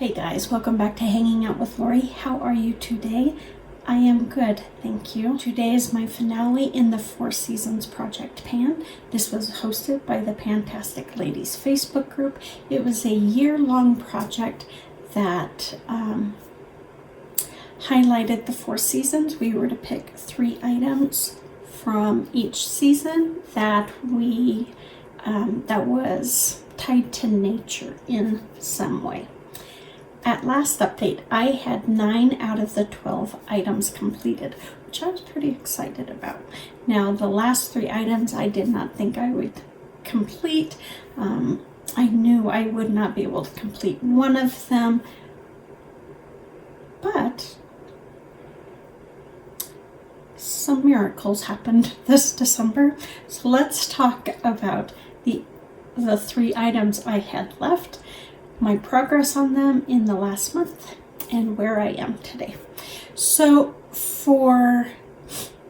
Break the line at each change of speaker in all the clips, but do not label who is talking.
Hey guys, welcome back to Hanging Out with Lori. How are you today? I am good, thank you. Today is my finale in the Four Seasons Project Pan. This was hosted by the Pantastic Ladies Facebook group. It was a year-long project that highlighted the four seasons. We were to pick 3 items from each season that that was tied to nature in some way. At last update, I had 9 out of the 12 items completed, which I was pretty excited about. Now, the last 3 items I did not think I would complete. I knew I would not be able to complete one of them, but some miracles happened this December. So let's talk about the 3 items I had left, my progress on them in the last month, and where I am today. So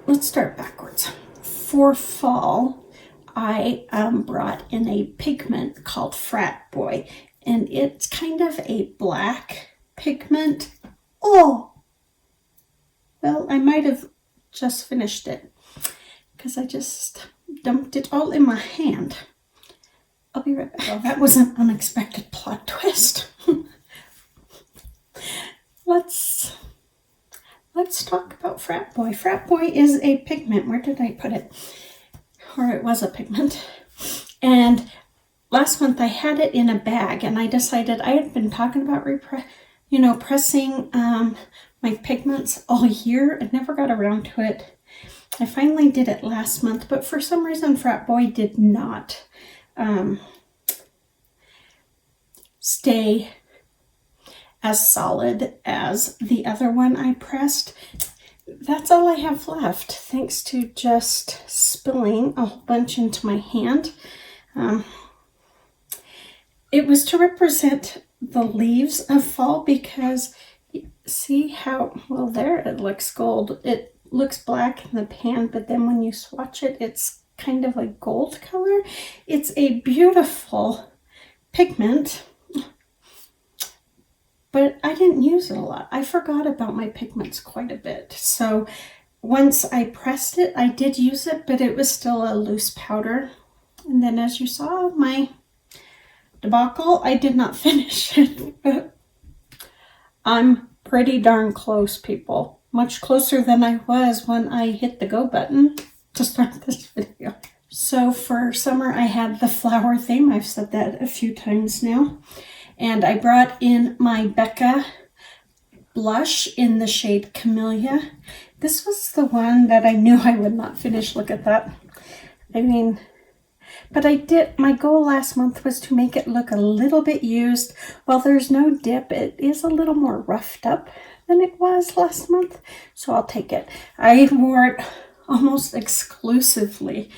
let's start backwards. For fall, I brought in a pigment called Frat Boy, and it's kind of a black pigment. Oh, well, I might have just finished it because I just dumped it all in my hand. I'll be right back. Well, that was an unexpected plot twist. Let's talk about Frat Boy. Frat Boy is a pigment. Where did I put it? Or it was a pigment. And last month I had it in a bag, and I decided I had been talking about pressing my pigments all year. I never got around to it. I finally did it last month, but for some reason Frat Boy did not stay as solid as the other one I pressed. That's all I have left, thanks to just spilling a whole bunch into my hand. It was to represent the leaves of fall, because see how, well, there it looks gold. It looks black in the pan, but then when you swatch it, it's kind of a gold color. It's a beautiful pigment, but I didn't use it a lot. I forgot about my pigments quite a bit. So once I pressed it, I did use it, but it was still a loose powder. And then, as you saw, my debacle, I did not finish it, but I'm pretty darn close, people. Much closer than I was when I hit the go button to start this video. So for summer, I had the flower theme. I've said that a few times now. And I brought in my Becca blush in the shade Camellia. This was the one that I knew I would not finish. Look at that. I mean, but I did. My goal last month was to make it look a little bit used. While there's no dip, it is a little more roughed up than it was last month. So I'll take it. I wore it almost exclusively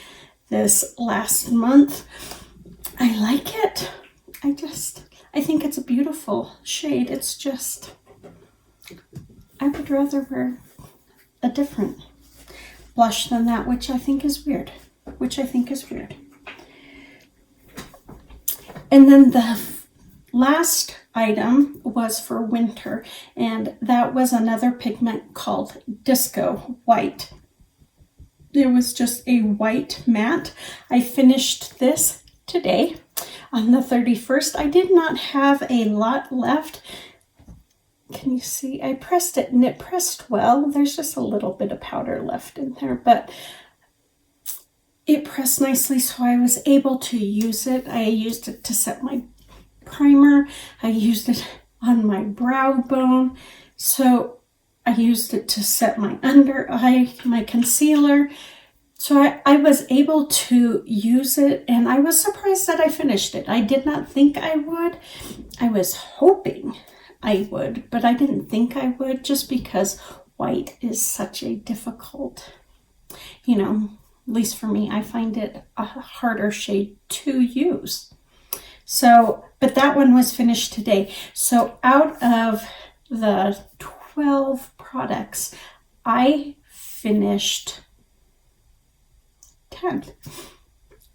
this last month. I like it. I think it's a beautiful shade. It's just, I would rather wear a different blush than that, which I think is weird. And then the last item was for winter, and that was another pigment called Disco White. It was just a white matte. I finished this today on the 31st. I did not have a lot left. Can you see? I pressed it and it pressed well. There's just a little bit of powder left in there, but it pressed nicely, so I was able to use it. I used it to set my primer. I used it on my brow bone. So I used it to set my under eye, my concealer. So I was able to use it, and I was surprised that I finished it. I did not think I would. I was hoping I would, but I didn't think I would, just because white is such a difficult, at least for me, I find it a harder shade to use. So, but that one was finished today. So out of the 12 products, I finished 10,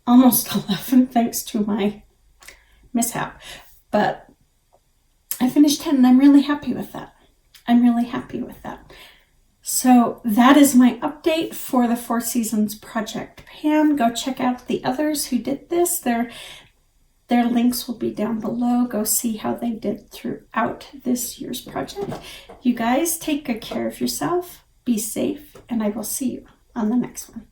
almost 11, thanks to my mishap. But I finished 10 and I'm really happy with that. I'm really happy with that. So that is my update for the Four Seasons Project Pan. Go check out the others who did this. Their links will be down below. Go see how they did throughout this year's project. You guys take good care of yourself. Be safe, and I will see you on the next one.